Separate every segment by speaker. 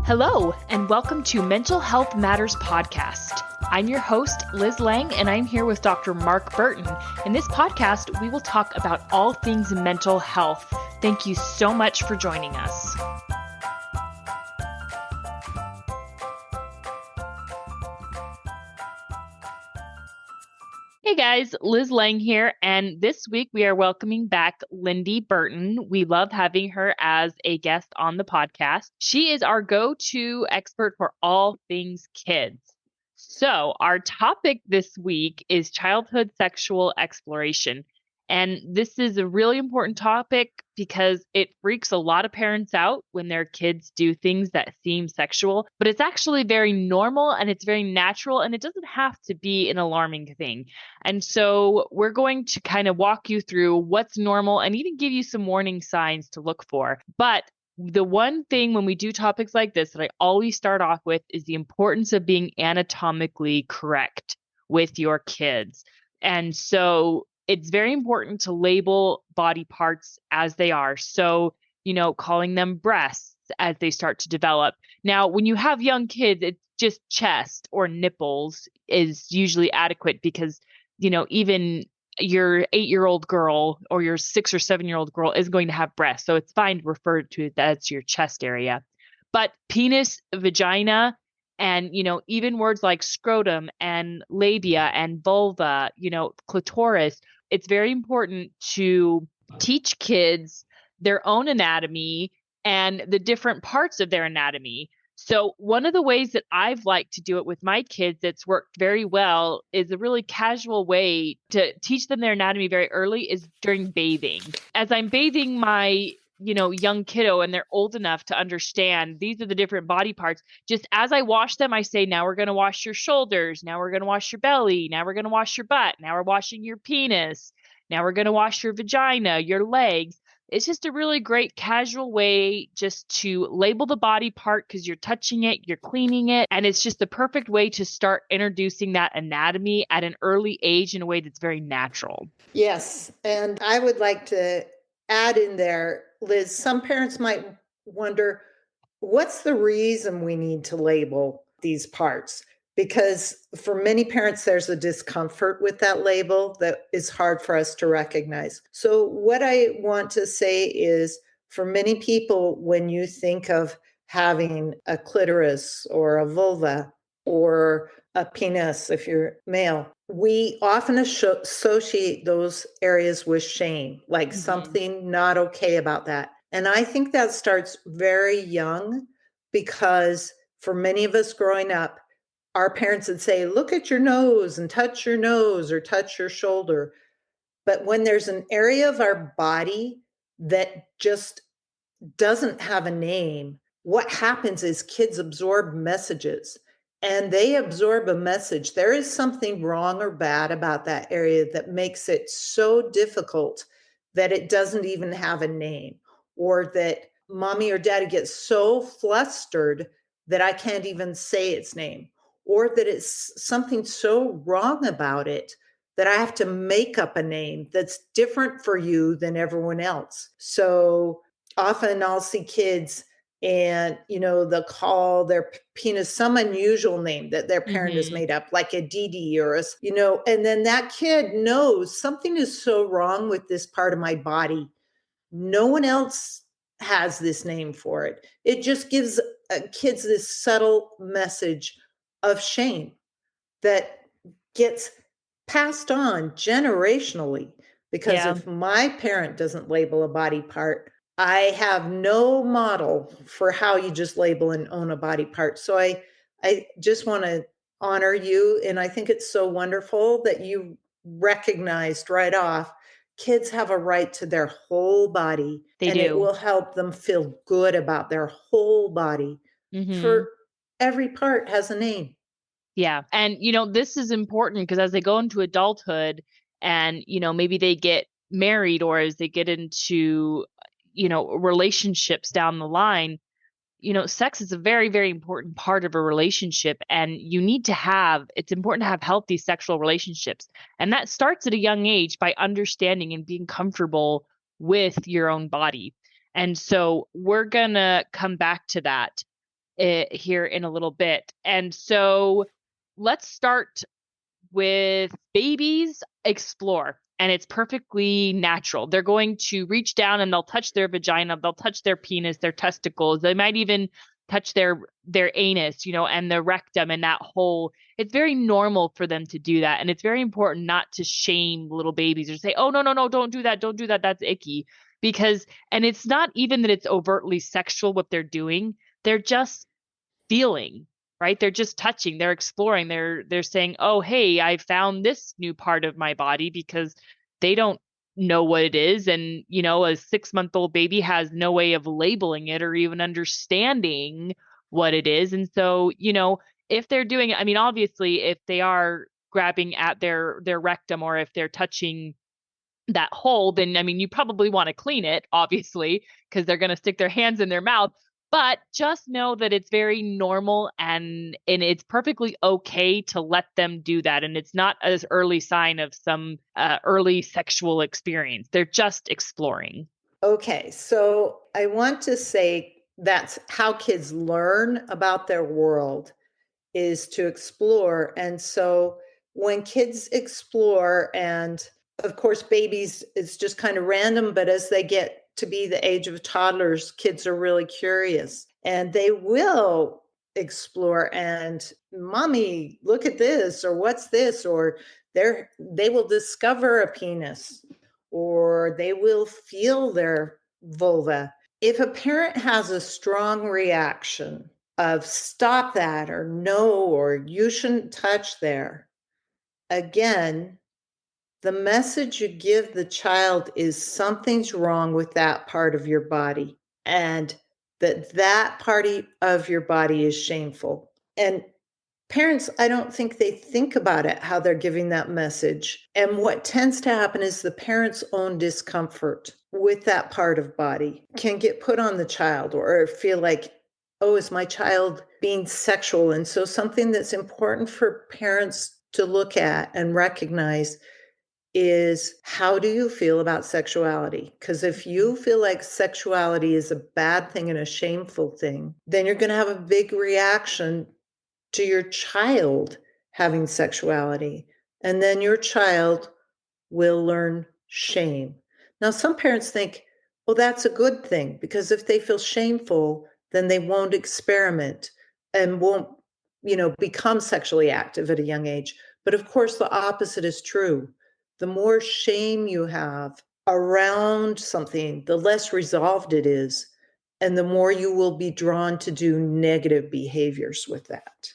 Speaker 1: Hello, and welcome to Mental Health Matters podcast. I'm your host, Liz Lang, and I'm here with Dr. Mark Burton. In this podcast, we will talk about all things mental health. Thank you so much for joining us. Hey guys, Liz Lang here, and this week we are welcoming back Lindy Burton. We love having her as a guest on the podcast. She is our go-to expert for all things kids. So our topic this week is childhood sexual exploration. And this is a really important topic because it freaks a lot of parents out when their kids do things that seem sexual, but it's actually very normal and it's very natural and it doesn't have to be an alarming thing. And so we're going to kind of walk you through what's normal and even give you some warning signs to look for. But the one thing when we do topics like this that I always start off with is the importance of being anatomically correct with your kids. And so it's very important to label body parts as they are. So, calling them breasts as they start to develop. Now, when you have young kids, it's just chest or nipples is usually adequate because, even your 8-year-old girl or your 6 or 7-year-old girl is going to have breasts. So it's fine to refer to it as your chest area. But penis, vagina, and, even words like scrotum and labia and vulva, clitoris, it's very important to teach kids their own anatomy and the different parts of their anatomy. So one of the ways that I've liked to do it with my kids that's worked very well is a really casual way to teach them their anatomy very early is during bathing. As I'm bathing my young kiddo and they're old enough to understand these are the different body parts. Just as I wash them, I say, now we're going to wash your shoulders. Now we're going to wash your belly. Now we're going to wash your butt. Now we're washing your penis. Now we're going to wash your vagina, your legs. It's just a really great casual way just to label the body part because you're touching it, you're cleaning it. And it's just the perfect way to start introducing that anatomy at an early age in a way that's very natural.
Speaker 2: Yes. And I would like to add in there, Liz, some parents might wonder, what's the reason we need to label these parts? Because for many parents, there's a discomfort with that label that is hard for us to recognize. So what I want to say is, for many people, when you think of having a clitoris or a vulva or a penis, if you're male, we often associate those areas with shame, like something not okay about that. And I think that starts very young because for many of us growing up, our parents would say, look at your nose and touch your nose or touch your shoulder. But when there's an area of our body that just doesn't have a name, what happens is kids absorb messages. And they absorb a message. There is something wrong or bad about that area that makes it so difficult that it doesn't even have a name, or that mommy or daddy gets so flustered that I can't even say its name, or that it's something so wrong about it that I have to make up a name that's different for you than everyone else. So often I'll see kids and, they'll call their penis some unusual name that their parent has made up, like a DD or and then that kid knows something is so wrong with this part of my body. No one else has this name for it. It just gives kids this subtle message of shame that gets passed on generationally. Because if my parent doesn't label a body part, I have no model for how you just label and own a body part. So I just want to honor you. And I think it's so wonderful that you recognized right off, kids have a right to their whole body.
Speaker 1: They
Speaker 2: and
Speaker 1: do.
Speaker 2: It will help them feel good about their whole body. For every part has a name.
Speaker 1: Yeah. And, this is important because as they go into adulthood and, maybe they get married or as they get into, relationships down the line, sex is a very, very important part of a relationship. And it's important to have healthy sexual relationships. And that starts at a young age by understanding and being comfortable with your own body. And so we're going to come back to that. here in a little bit. And so let's start with babies explore, and it's perfectly natural. They're going to reach down and they'll touch their vagina, they'll touch their penis, their testicles, they might even touch their anus, and the rectum and that whole. It's very normal for them to do that, and it's very important not to shame little babies or say, "Oh, no, no, no, don't do that. Don't do that. That's icky." Because and it's not even that it's overtly sexual what they're doing. They're just feeling, right? They're just touching, they're exploring, they're saying, "Oh, hey, I found this new part of my body," because they don't know what it is. And, a 6-month-old baby has no way of labeling it or even understanding what it is. And so, if they're doing it, I mean, obviously, if they are grabbing at their rectum, or if they're touching that hole, then I mean, you probably want to clean it, obviously, because they're going to stick their hands in their mouth. But just know that it's very normal, and it's perfectly okay to let them do that. And it's not an early sign of some early sexual experience. They're just exploring.
Speaker 2: Okay, so I want to say that's how kids learn about their world, is to explore. And so when kids explore, and of course, babies, it's just kind of random, but as they get to be the age of toddlers, kids are really curious and they will explore. And mommy, look at this, or what's this, or they will discover a penis, or they will feel their vulva. If a parent has a strong reaction of stop that, or no, or you shouldn't touch there, again, the message you give the child is something's wrong with that part of your body, and that part of your body is shameful. And parents, I don't think they think about it, how they're giving that message. And what tends to happen is the parent's own discomfort with that part of body can get put on the child, or feel like, oh, is my child being sexual? And so something that's important for parents to look at and recognize is, how do you feel about sexuality? Because if you feel like sexuality is a bad thing and a shameful thing, then you're going to have a big reaction to your child having sexuality. And then your child will learn shame. Now, some parents think, well, that's a good thing, because if they feel shameful, then they won't experiment and won't, become sexually active at a young age. But of course, the opposite is true. The more shame you have around something, the less resolved it is, and the more you will be drawn to do negative behaviors with that.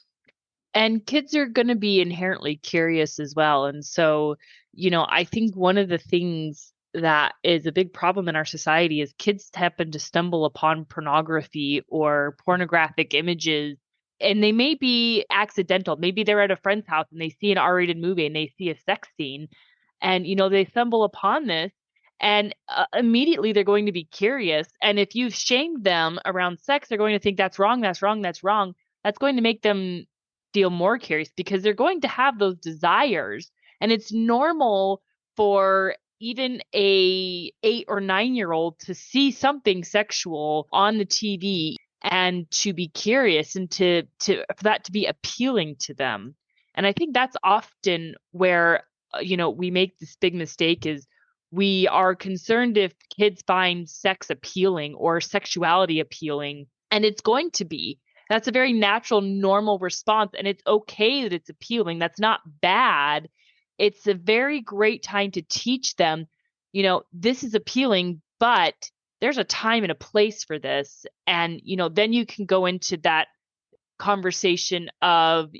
Speaker 1: And kids are going to be inherently curious as well. And so, I think one of the things that is a big problem in our society is kids happen to stumble upon pornography or pornographic images, and they may be accidental. Maybe they're at a friend's house and they see an R-rated movie and they see a sex scene, and, they stumble upon this. And immediately they're going to be curious. And if you've shamed them around sex, they're going to think that's wrong, that's wrong, that's wrong. That's going to make them feel more curious, because they're going to have those desires. And it's normal for even a 8 or 9-year-old to see something sexual on the TV and to be curious, and for that to be appealing to them. And I think that's often where we make this big mistake, is we are concerned if kids find sex appealing or sexuality appealing, and it's going to be. That's a very natural, normal response. And it's okay that it's appealing. That's not bad. It's a very great time to teach them, this is appealing, but there's a time and a place for this. And, then you can go into that conversation of,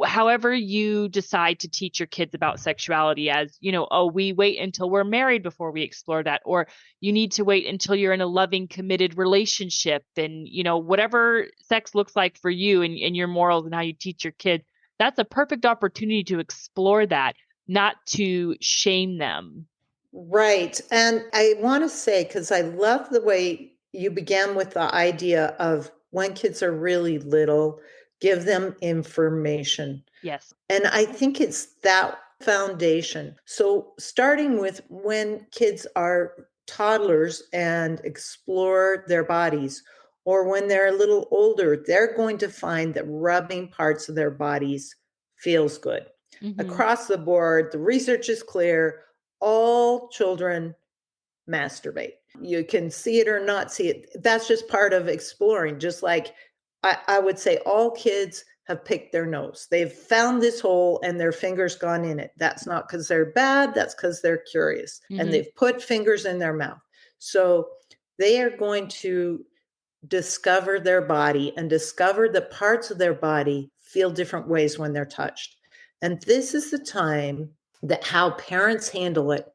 Speaker 1: however you decide to teach your kids about sexuality, as, oh, we wait until we're married before we explore that, or you need to wait until you're in a loving, committed relationship. And, whatever sex looks like for you and your morals and how you teach your kids, that's a perfect opportunity to explore that, not to shame them.
Speaker 2: Right. And I want to say, because I love the way you began with the idea of when kids are really little, give them information.
Speaker 1: Yes.
Speaker 2: And I think it's that foundation. So, starting with when kids are toddlers and explore their bodies, or when they're a little older, they're going to find that rubbing parts of their bodies feels good.
Speaker 1: Mm-hmm.
Speaker 2: Across the board, the research is clear. All children masturbate. You can see it or not see it. That's just part of exploring. Just like I would say, all kids have picked their nose. They've found this hole and their fingers gone in it. That's not because they're bad. That's because they're curious and
Speaker 1: Mm-hmm.
Speaker 2: they've put fingers in their mouth. So they are going to discover their body and discover that parts of their body feel different ways when they're touched. And this is the time that how parents handle it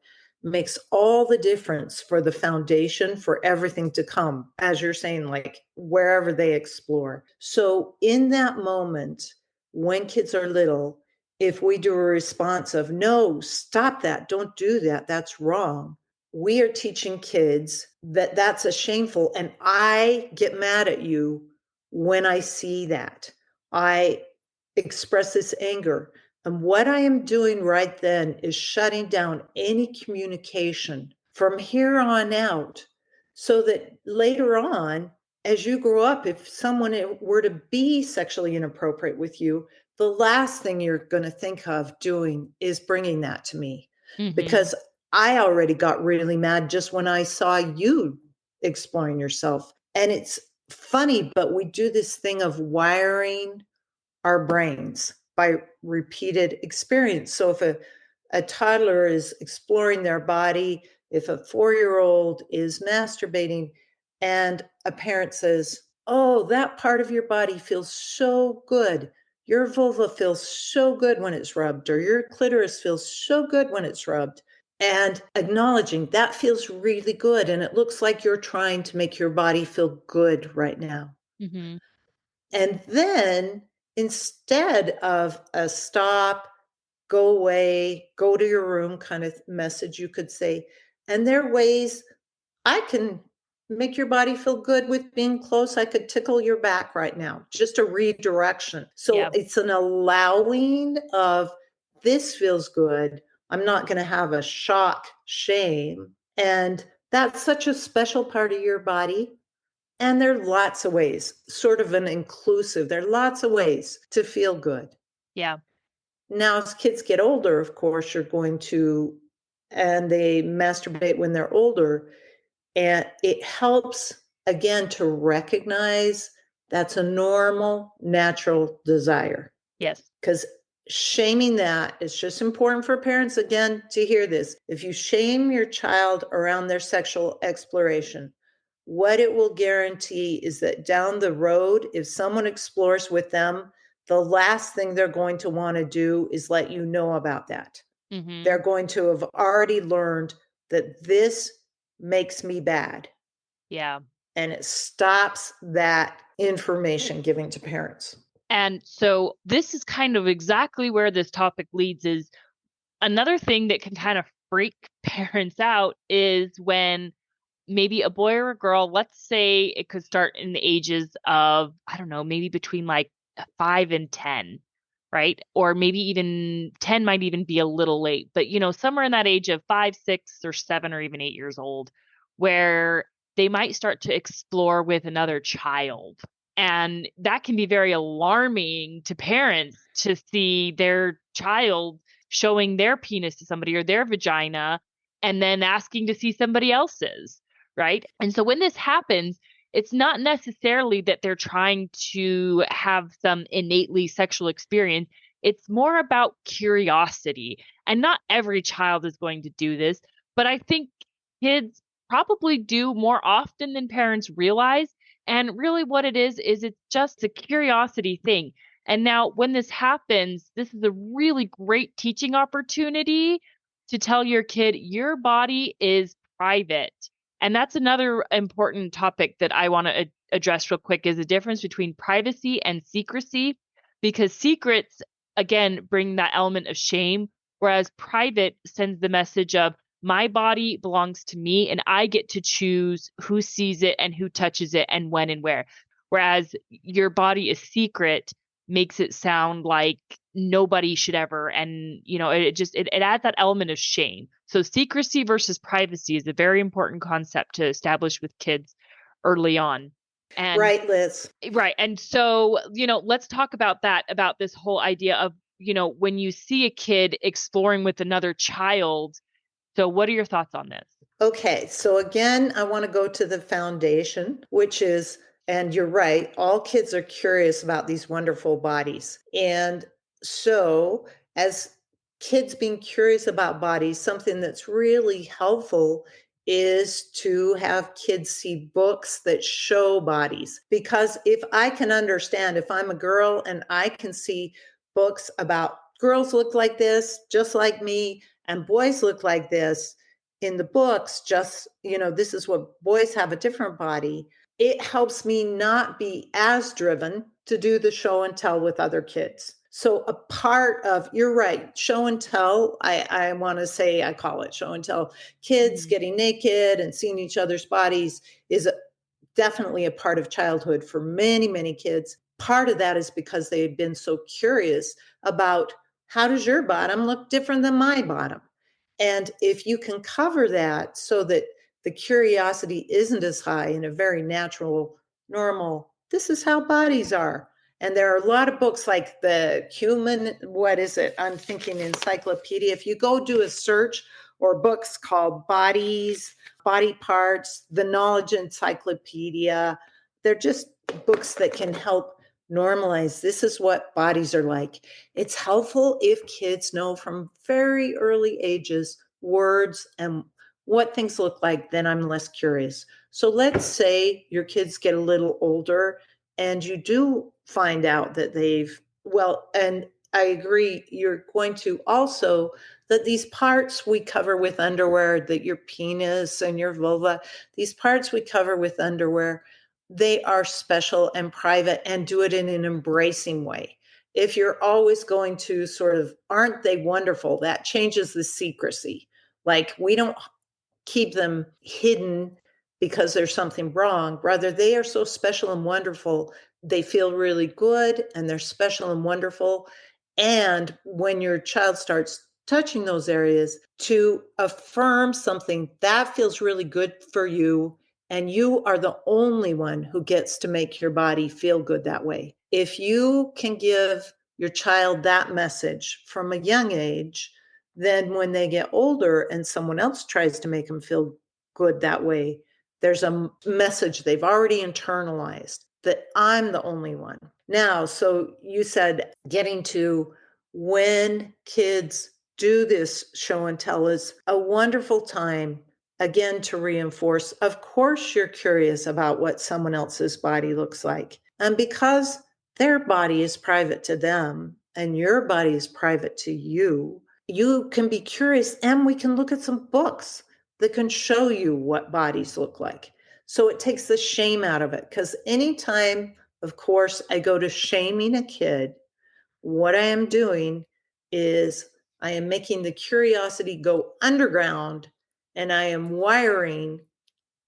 Speaker 2: makes all the difference for the foundation for everything to come, as you're saying, like wherever they explore. So, in that moment, when kids are little, if we do a response of, no, stop that, don't do that, that's wrong, we are teaching kids that that's a shameful, and I get mad at you when I see that. I express this anger. And what I am doing right then is shutting down any communication from here on out so that later on, as you grow up, if someone were to be sexually inappropriate with you, the last thing you're going to think of doing is bringing that to me.
Speaker 1: Mm-hmm.
Speaker 2: Because I already got really mad just when I saw you exploring yourself. And it's funny, but we do this thing of wiring our brains by repeated experience. So if a toddler is exploring their body, if a 4-year-old is masturbating, and a parent says, oh, that part of your body feels so good. Your vulva feels so good when it's rubbed, or your clitoris feels so good when it's rubbed. And acknowledging that feels really good. And it looks like you're trying to make your body feel good right now.
Speaker 1: Mm-hmm.
Speaker 2: And then instead of a stop, go away, go to your room kind of message, you could say, and there are ways I can make your body feel good with being close. I could tickle your back right now, just a redirection. So
Speaker 1: Yeah.
Speaker 2: it's an allowing of this feels good. I'm not going to have a shock, shame. And that's such a special part of your body. And there are lots of ways, sort of an inclusive, there are lots of ways to feel good.
Speaker 1: Yeah.
Speaker 2: Now, as kids get older, of course, you're going to, and they masturbate when they're older. And it helps, again, to recognize that's a normal, natural desire.
Speaker 1: Yes.
Speaker 2: Because shaming that is just important for parents, again, to hear this. If you shame your child around their sexual exploration, what it will guarantee is that down the road, if someone explores with them, the last thing they're going to want to do is let you know about that.
Speaker 1: Mm-hmm.
Speaker 2: They're going to have already learned that this makes me bad.
Speaker 1: Yeah.
Speaker 2: And it stops that information giving to parents.
Speaker 1: And so this is kind of exactly where this topic leads is another thing that can kind of freak parents out is when maybe a boy or a girl, let's say it could start in the ages of, I don't know, maybe between like 5 and 10, right? Or maybe even 10 might even be a little late, but somewhere in that age of 5, 6, or 7, or even 8 years old, where they might start to explore with another child. And that can be very alarming to parents to see their child showing their penis to somebody or their vagina and then asking to see somebody else's, right? And so when this happens, it's not necessarily that they're trying to have some innately sexual experience. It's more about curiosity. And not every child is going to do this, but I think kids probably do more often than parents realize. And really, what it is it's just a curiosity thing. And now, when this happens, this is a really great teaching opportunity to tell your kid your body is private. And that's another important topic that I want to address real quick is the difference between privacy and secrecy, because secrets, again, bring that element of shame, whereas private sends the message of my body belongs to me and I get to choose who sees it and who touches it and when and where. Whereas your body is secret makes it sound like nobody should ever, and it adds that element of shame. So secrecy versus privacy is a very important concept to establish with kids early on. And
Speaker 2: Right, Liz.
Speaker 1: right. And so, let's talk about that, about this whole idea of, when you see a kid exploring with another child. So what are your thoughts on this?
Speaker 2: Okay, so again, I want to go to the foundation, which is, and you're right, all kids are curious about these wonderful bodies. And so, as kids being curious about bodies, something that's really helpful is to have kids see books that show bodies. Because if I can understand, if I'm a girl and I can see books about girls look like this, just like me, and boys look like this, in the books, just, this is what boys have a different body. It helps me not be as driven to do the show and tell with other kids. So a part of, you're right, show and tell, I want to say, I call it show and tell. Kids
Speaker 1: Mhm.
Speaker 2: getting naked and seeing each other's bodies is definitely a part of childhood for many, many kids. Part of that is because they've been so curious about, how does your bottom look different than my bottom? And if you can cover that so that the curiosity isn't as high in a very natural, normal, this is how bodies are. And there are a lot of books like the human, what is it? I'm thinking encyclopedia. If you go do a search, or books called Bodies, Body Parts, the Knowledge Encyclopedia, they're just books that can help normalize, this is what bodies are like. It's helpful if kids know from very early ages words and what things look like, then I'm less curious. So let's say your kids get a little older and you do find out that and I agree, you're going to also, that these parts we cover with underwear, that your penis and your vulva, these parts we cover with underwear, they are special and private, and do it in an embracing way. If you're always going to sort of, aren't they wonderful? That changes the secrecy. Like, we don't keep them hidden because there's something wrong. Rather, they are so special and wonderful. They feel really good and they're special and wonderful. And when your child starts touching those areas, to affirm something that feels really good for you, and you are the only one who gets to make your body feel good that way. If you can give your child that message from a young age, then when they get older and someone else tries to make them feel good that way, there's a message they've already internalized that I'm the only one. Now, so you said getting to when kids do this show and tell is a wonderful time, again, to reinforce, of course, you're curious about what someone else's body looks like. And because their body is private to them and your body is private to you, you can be curious, and we can look at some books that can show you what bodies look like. So it takes the shame out of it. Because anytime, of course, I go to shaming a kid, what I am doing is I am making the curiosity go underground, and I am wiring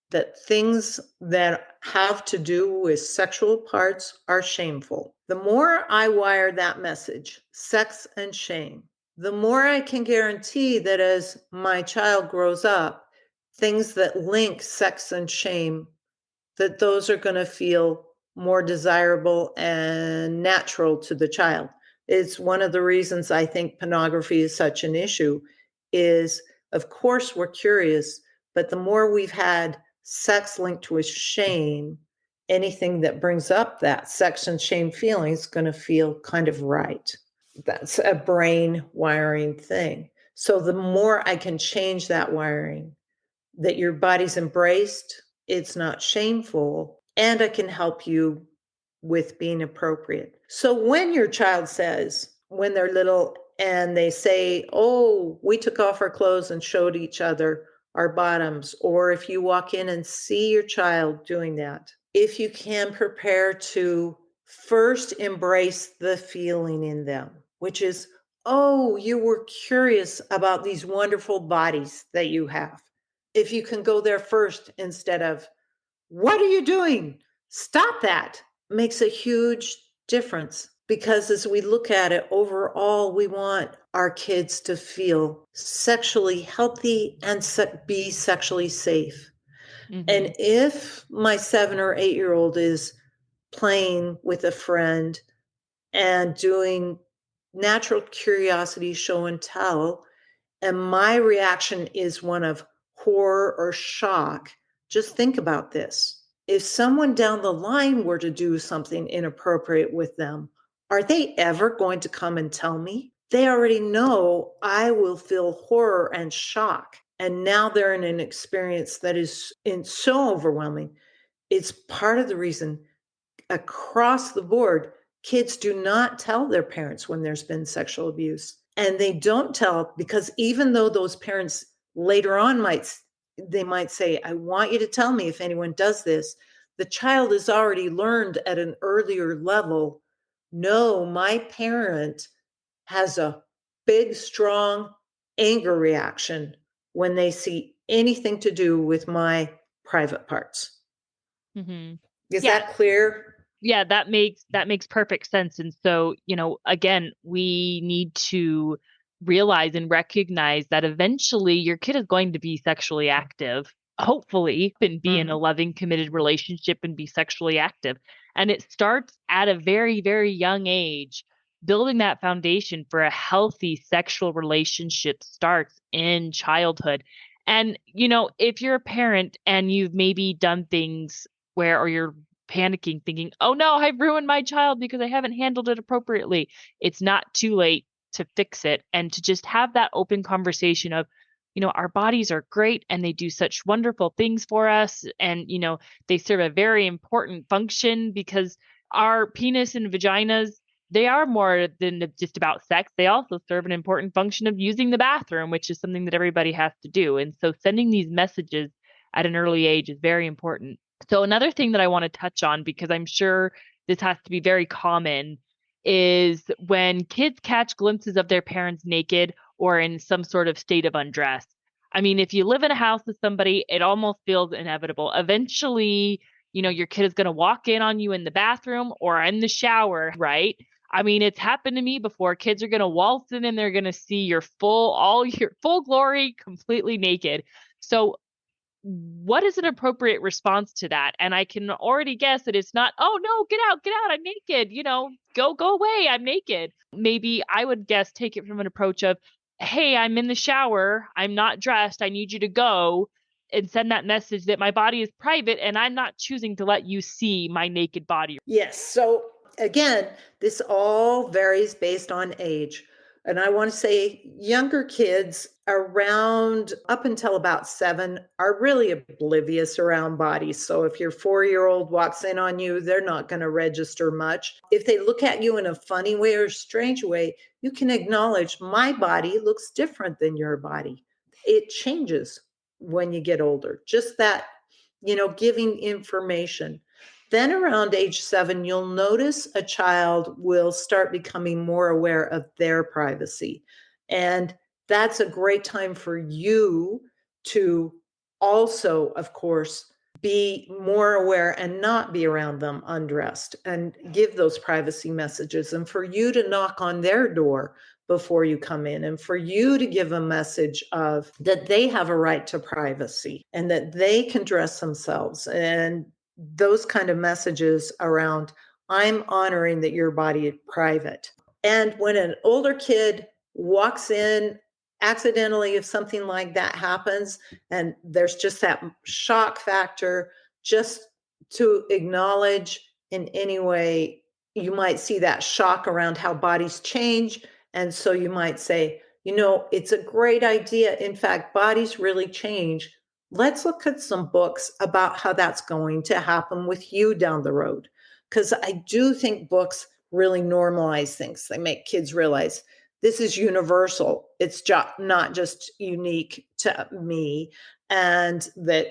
Speaker 2: that things that have to do with sexual parts are shameful. The more I wire that message, sex and shame, the more I can guarantee that as my child grows up, things that link sex and shame, that those are going to feel more desirable and natural to the child. It's one of the reasons I think pornography is such an issue is, of course, we're curious, but the more we've had sex linked with shame, anything that brings up that sex and shame feeling is going to feel kind of right. That's a brain wiring thing. So the more I can change that wiring, that your body's embraced, it's not shameful, and I can help you with being appropriate. So when your child says, when they're little, and they say, oh, we took off our clothes and showed each other our bottoms, or if you walk in and see your child doing that, if you can prepare to first embrace the feeling in them, which is, oh, you were curious about these wonderful bodies that you have. If you can go there first instead of, what are you doing? Stop that. Makes a huge difference, because as we look at it overall, we want our kids to feel sexually healthy and be sexually safe. And
Speaker 1: Mhm.
Speaker 2: if my 7 or 8-year-old is playing with a friend and doing natural curiosity show and tell, and my reaction is one of horror or shock, just think about this. If someone down the line were to do something inappropriate with them, are they ever going to come and tell me? They already know I will feel horror and shock. And now they're in an experience that is so overwhelming. It's part of the reason across the board, kids do not tell their parents when there's been sexual abuse. And they don't tell because even though those parents later on might say, I want you to tell me if anyone does this, the child has already learned at an earlier level, no, my parent has a big, strong anger reaction when they see anything to do with my private parts.
Speaker 1: Mhm.
Speaker 2: Is
Speaker 1: Yeah.
Speaker 2: that clear?
Speaker 1: Yeah, that makes perfect sense. And so, again, we need to realize and recognize that eventually your kid is going to be sexually active, hopefully, and be in a
Speaker 2: Mhm.
Speaker 1: loving, committed relationship and be sexually active. And it starts at a very, very young age. Building that foundation for a healthy sexual relationship starts in childhood. And, if you're a parent and you've maybe done things or you're panicking, thinking, oh no, I've ruined my child because I haven't handled it appropriately. It's not too late to fix it and to just have that open conversation of, our bodies are great and they do such wonderful things for us. And, they serve a very important function because our penis and vaginas, they are more than just about sex. They also serve an important function of using the bathroom, which is something that everybody has to do. And so sending these messages at an early age is very important. So another thing that I want to touch on, because I'm sure this has to be very common, is when kids catch glimpses of their parents naked or in some sort of state of undress. I mean, if you live in a house with somebody, it almost feels inevitable. Eventually, your kid is going to walk in on you in the bathroom or in the shower, right? I mean, it's happened to me before. Kids are going to waltz in and they're going to see all your full glory, completely naked. So what is an appropriate response to that? And I can already guess that it's not, oh no, get out, I'm naked, go away, I'm naked. Maybe I would guess take it from an approach of, hey, I'm in the shower, I'm not dressed, I need you to go, and send that message that my body is private and I'm not choosing to let you see my naked body.
Speaker 2: Yes. So again, this all varies based on age. And I want to say younger kids around up until about 7 are really oblivious around bodies. So if your 4-year-old walks in on you, they're not going to register much. If they look at you in a funny way or strange way, you can acknowledge my body looks different than your body. It changes when you get older. Just that, giving information. Then around age 7, you'll notice a child will start becoming more aware of their privacy. And that's a great time for you to also, of course, be more aware and not be around them undressed and give those privacy messages, and for you to knock on their door before you come in, and for you to give a message of that they have a right to privacy and that they can dress themselves, and those kind of messages around, I'm honoring that your body is private. And when an older kid walks in accidentally, if something like that happens, and there's just that shock factor, just to acknowledge in any way, you might see that shock around how bodies change. And so you might say, it's a great idea. In fact, bodies really change. Let's look at some books about how that's going to happen with you down the road. Because I do think books really normalize things. They make kids realize this is universal. It's not just unique to me. And that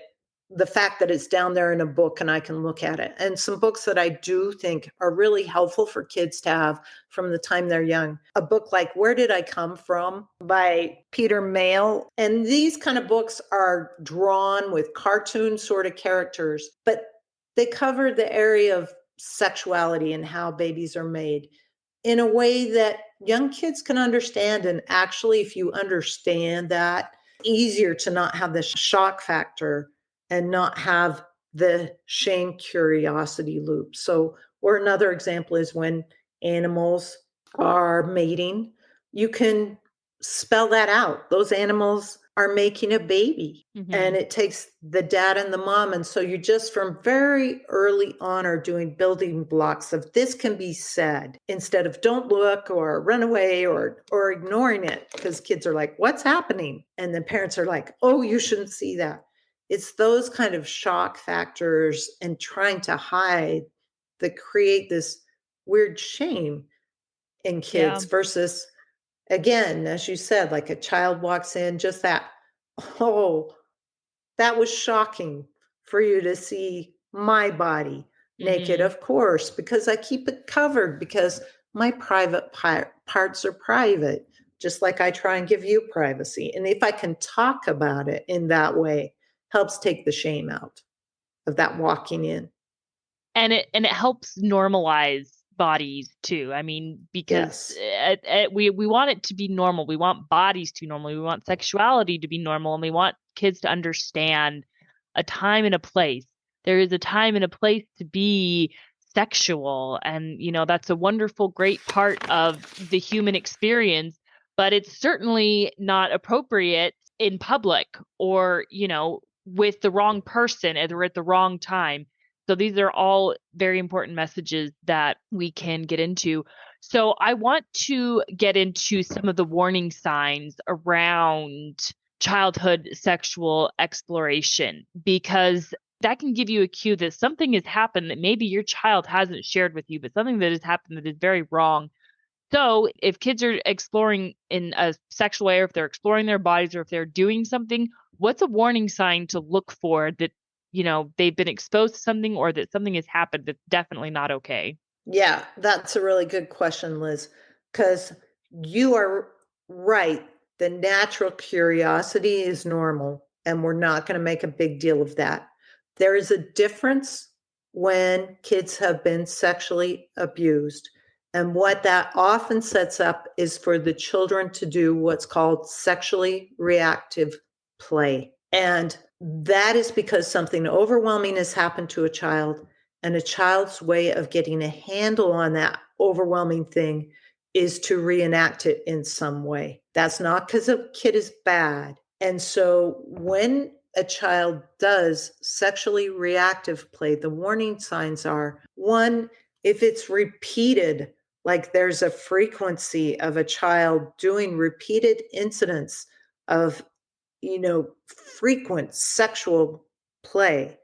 Speaker 2: the fact that it's down there in a book and I can look at it. And some books that I do think are really helpful for kids to have from the time they're young. A book like Where Did I Come From by Peter Mayle. And these kind of books are drawn with cartoon sort of characters, but they cover the area of sexuality and how babies are made in a way that young kids can understand. And actually, if you understand that, easier to not have the shock factor and not have the shame curiosity loop. So, or another example is when animals are mating, you can spell that out. Those animals are making a baby. And it takes the dad and the mom. And so you just from very early on are doing building blocks of this can be said instead of don't look or run away or ignoring it, because kids are like, what's happening? And the parents are like, oh, you shouldn't see that. It's those kind of shock factors and trying to hide that create this weird shame in kids versus, again, as you said, like a child walks in, just that, oh, that was shocking for you to see my body naked, of course, because I keep it covered because my private parts are private, just like I try and give you privacy. And if I can talk about it in that way, helps take the shame out of that walking in.
Speaker 1: And it helps normalize bodies too. I mean, because
Speaker 2: Yes.
Speaker 1: we want it to be normal. We want bodies to be normal. We want sexuality to be normal, and we want kids to understand a time and a place. There is a time and a place to be sexual, and that's a wonderful, great part of the human experience, but it's certainly not appropriate in public or, with the wrong person or at the wrong time. So these are all very important messages that we can get into. So I want to get into some of the warning signs around childhood sexual exploration, because that can give you a cue that something has happened that maybe your child hasn't shared with you, but something that has happened that is very wrong. So if kids are exploring in a sexual way, or if they're exploring their bodies, or if they're doing something, what's a warning sign to look for that, they've been exposed to something or that something has happened that's definitely not okay?
Speaker 2: Yeah, that's a really good question, Liz, because you are right. The natural curiosity is normal, and we're not going to make a big deal of that. There is a difference when kids have been sexually abused. And what that often sets up is for the children to do what's called sexually reactive play. And that is because something overwhelming has happened to a child, and a child's way of getting a handle on that overwhelming thing is to reenact it in some way. That's not because a kid is bad. And so when a child does sexually reactive play, the warning signs are one, if it's repeated, like there's a frequency of a child doing repeated incidents of, frequent sexual play.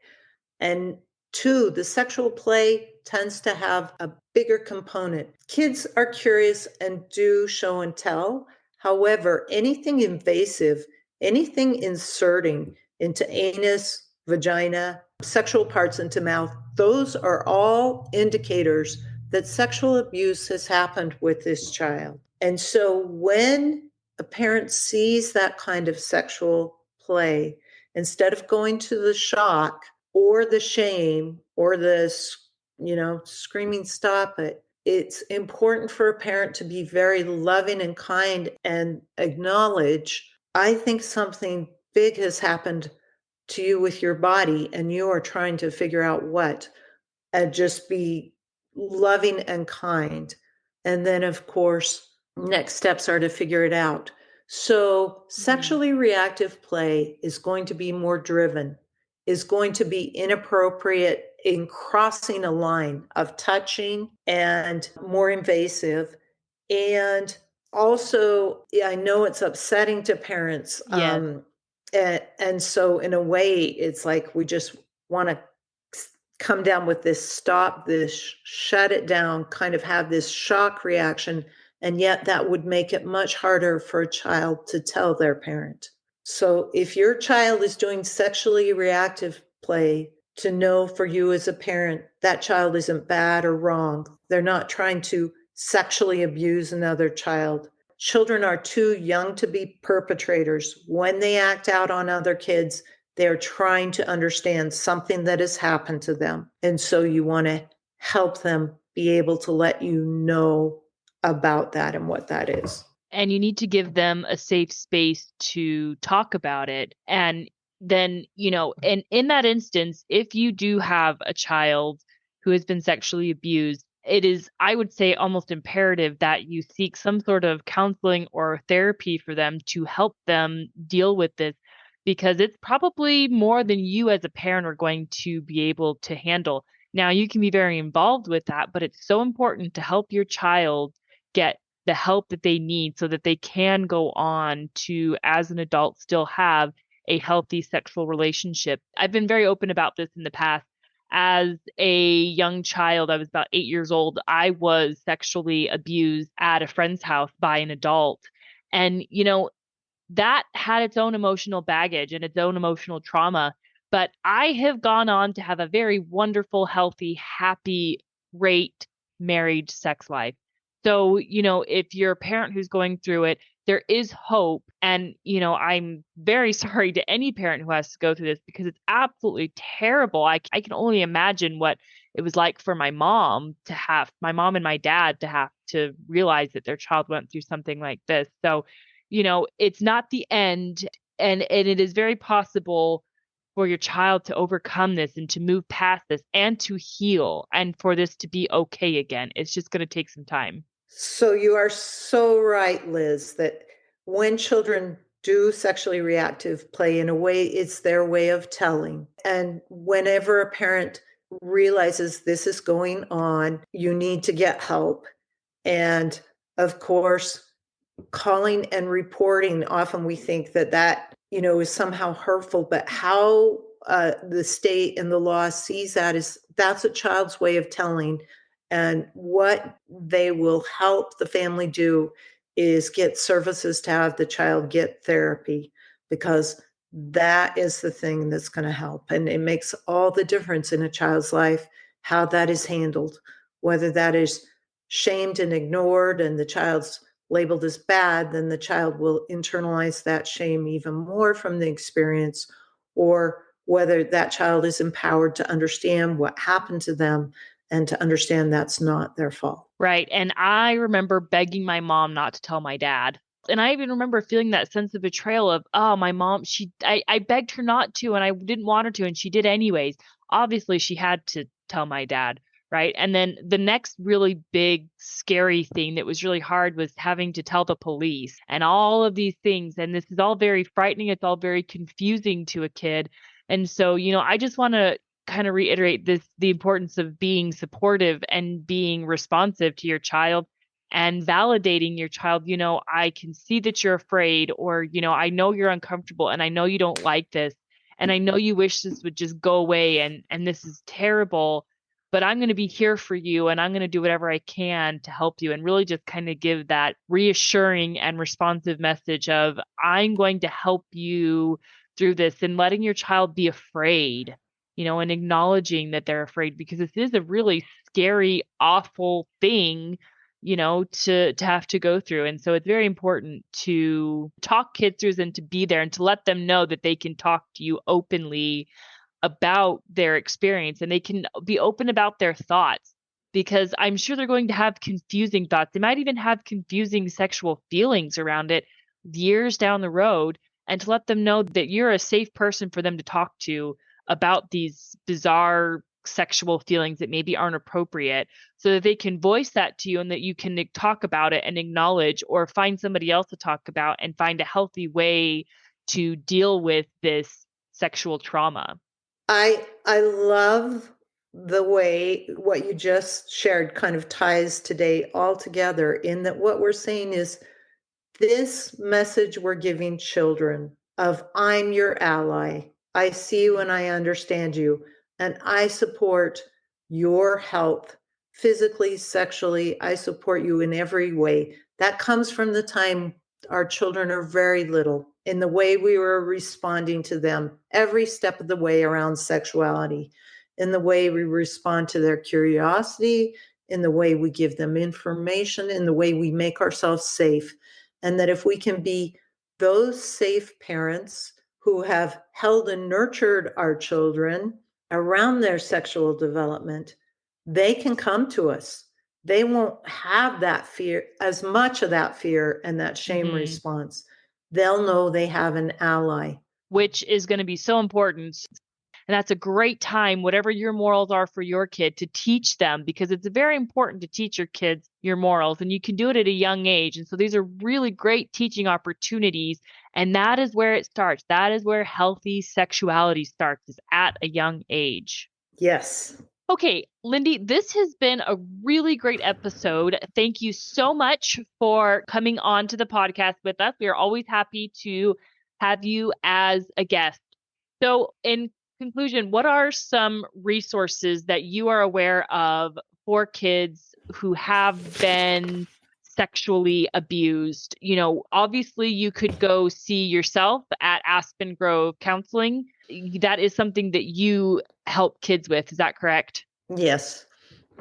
Speaker 2: And two, the sexual play tends to have a bigger component. Kids are curious and do show and tell. However, anything invasive, anything inserting into anus, vagina, sexual parts into mouth, those are all indicators that sexual abuse has happened with this child. And so when a parent sees that kind of sexual play, instead of going to the shock or the shame or the, screaming, stop it, it's important for a parent to be very loving and kind and acknowledge, I think something big has happened to you with your body and you are trying to figure out what, and just be loving and kind. And then, of course, next steps are to figure it out. So, sexually reactive play is going to be more driven, is going to be inappropriate in crossing a line of touching and more invasive. And also, I know it's upsetting to parents.
Speaker 1: Yes.
Speaker 2: And so, in a way, it's like we just want to come down with this, stop this, shut it down, kind of have this shock reaction. And yet that would make it much harder for a child to tell their parent. So if your child is doing sexually reactive play, to know for you as a parent, that child isn't bad or wrong. They're not trying to sexually abuse another child. Children are too young to be perpetrators. When they act out on other kids, they're trying to understand something that has happened to them. And so you want to help them be able to let you know about that and what that is.
Speaker 1: And you need to give them a safe space to talk about it. And then, and in that instance, if you do have a child who has been sexually abused, it is, I would say, almost imperative that you seek some sort of counseling or therapy for them to help them deal with this, because it's probably more than you as a parent are going to be able to handle. Now, you can be very involved with that, but it's so important to help your child get the help that they need so that they can go on to, as an adult, still have a healthy sexual relationship. I've been very open about this in the past. As a young child, I was about 8 years old. I was sexually abused at a friend's house by an adult. And, that had its own emotional baggage and its own emotional trauma. But I have gone on to have a very wonderful, healthy, happy, great married sex life. So, if you're a parent who's going through it, there is hope. And, I'm very sorry to any parent who has to go through this because it's absolutely terrible. I can only imagine what it was like for my mom and my dad to have to realize that their child went through something like this. So, it's not the end, and it is very possible for your child to overcome this and to move past this and to heal and for this to be okay again. It's just going to take some time.
Speaker 2: So you are so right, Liz, that when children do sexually reactive play, in a way, it's their way of telling. And whenever a parent realizes this is going on, you need to get help. And of course, calling and reporting, often we think that is somehow hurtful, but how the state and the law sees that is that's a child's way of telling. And what they will help the family do is get services to have the child get therapy, because that is the thing that's going to help. And it makes all the difference in a child's life how that is handled, whether that is shamed and ignored and the child's labeled as bad, then the child will internalize that shame even more from the experience, or whether that child is empowered to understand what happened to them and to understand that's not their fault.
Speaker 1: Right. And I remember begging my mom not to tell my dad. And I even remember feeling that sense of betrayal of, oh, my mom, I begged her not to, and I didn't want her to, and she did anyways. Obviously, she had to tell my dad. Right. And then the next really big, scary thing that was really hard was having to tell the police and all of these things. And this is all very frightening. It's all very confusing to a kid. And so, I just want to kind of reiterate the importance of being supportive and being responsive to your child and validating your child. I can see that you're afraid, or, I know you're uncomfortable and I know you don't like this. And I know you wish this would just go away, and this is terrible, but I'm going to be here for you and I'm going to do whatever I can to help you, and really just kind of give that reassuring and responsive message of, I'm going to help you through this, and letting your child be afraid, and acknowledging that they're afraid, because this is a really scary, awful thing, to have to go through. And so it's very important to talk kids through and to be there and to let them know that they can talk to you openly about their experience, and they can be open about their thoughts, because I'm sure they're going to have confusing thoughts. They might even have confusing sexual feelings around it years down the road, and to let them know that you're a safe person for them to talk to about these bizarre sexual feelings that maybe aren't appropriate, so that they can voice that to you and that you can talk about it and acknowledge, or find somebody else to talk about and find a healthy way to deal with this sexual trauma.
Speaker 2: I love the way what you just shared kind of ties today all together, in that what we're saying is this message we're giving children of, I'm your ally, I see you and I understand you, and I support your health physically, sexually. I support you in every way. That comes from the time our children are very little, in the way we were responding to them every step of the way around sexuality, in the way we respond to their curiosity, in the way we give them information, in the way we make ourselves safe. And that if we can be those safe parents who have held and nurtured our children around their sexual development, they can come to us. They won't have that fear, as much of that fear and that shame
Speaker 1: Mhm.
Speaker 2: response. They'll know they have an ally
Speaker 1: which is going to be so important. And that's a great time, whatever your morals are for your kid, to teach them, because it's very important to teach your kids your morals, and you can do it at a young age. And so these are really great teaching opportunities. And that is where it starts. That is where healthy sexuality starts, is at a young age.
Speaker 2: Yes.
Speaker 1: Okay, Lindy, this has been a really great episode. Thank you so much for coming on to the podcast with us. We are always happy to have you as a guest. So, in conclusion, what are some resources that you are aware of for kids who have been sexually abused? Obviously you could go see yourself at Aspen Grove Counseling. That is something that you help kids with. Is that correct?
Speaker 2: Yes.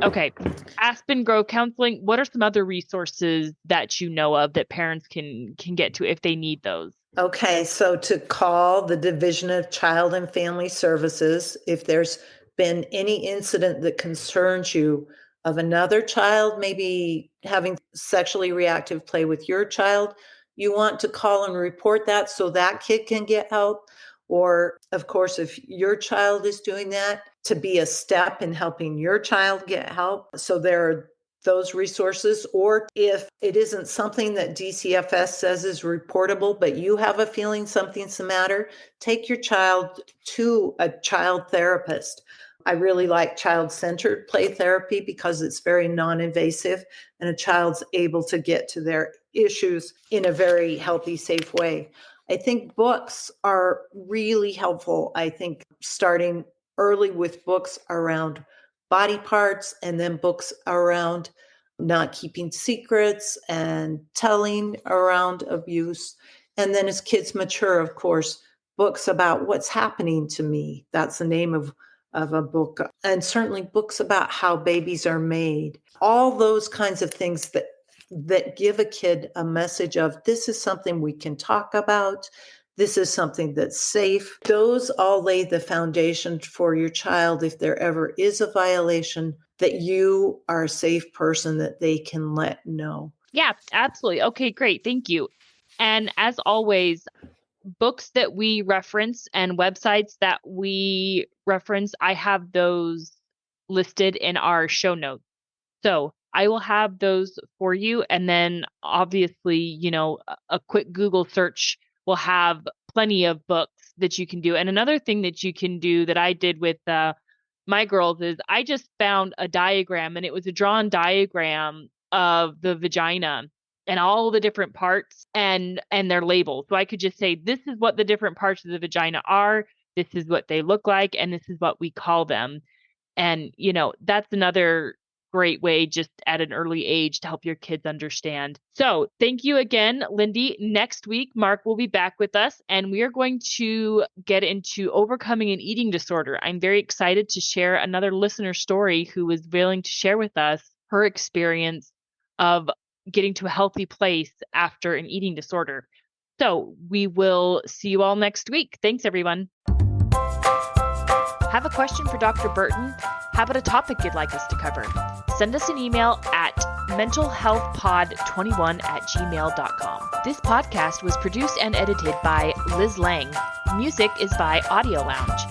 Speaker 1: Okay. Aspen Grove Counseling. What are some other resources that you know of that parents can get to if they need those?
Speaker 2: Okay, so to call the Division of Child and Family Services if there's been any incident that concerns you of another child, maybe having sexually reactive play with your child, you want to call and report that so that kid can get help. Or, of course, if your child is doing that, to be a step in helping your child get help. So there are those resources. Or if it isn't something that DCFS says is reportable, but you have a feeling something's the matter, take your child to a child therapist. I really like child-centered play therapy because it's very non-invasive and a child's able to get to their issues in a very healthy, safe way. I think books are really helpful. I think starting early with books around body parts, and then books around not keeping secrets and telling around abuse. And then as kids mature, of course, books about what's happening to me. That's the name of a book. And certainly books about how babies are made. All those kinds of things that give a kid a message of, this is something we can talk about. This is something that's safe. Those all lay the foundation for your child, if there ever is a violation, that you are a safe person that they can let know.
Speaker 1: Yeah, absolutely. Okay, great. Thank you. And as always, books that we reference and websites that we reference, I have those listed in our show notes. So I will have those for you. And then obviously, a quick Google search will have plenty of books that you can do. And another thing that you can do that I did with my girls is I just found a diagram, and it was a drawn diagram of the vagina and all the different parts and their labels. So I could just say, this is what the different parts of the vagina are. This is what they look like. And this is what we call them. And, that's another great way just at an early age to help your kids understand. So thank you again, Lindy. Next week, Mark will be back with us, and we are going to get into overcoming an eating disorder. I'm very excited to share another listener story who was willing to share with us her experience of getting to a healthy place after an eating disorder. So we will see you all next week. Thanks, everyone. Have a question for Dr. Burton? How about a topic you'd like us to cover? Send us an email at mentalhealthpod21@gmail.com. This podcast was produced and edited by Liz Lang. Music is by Audio Lounge.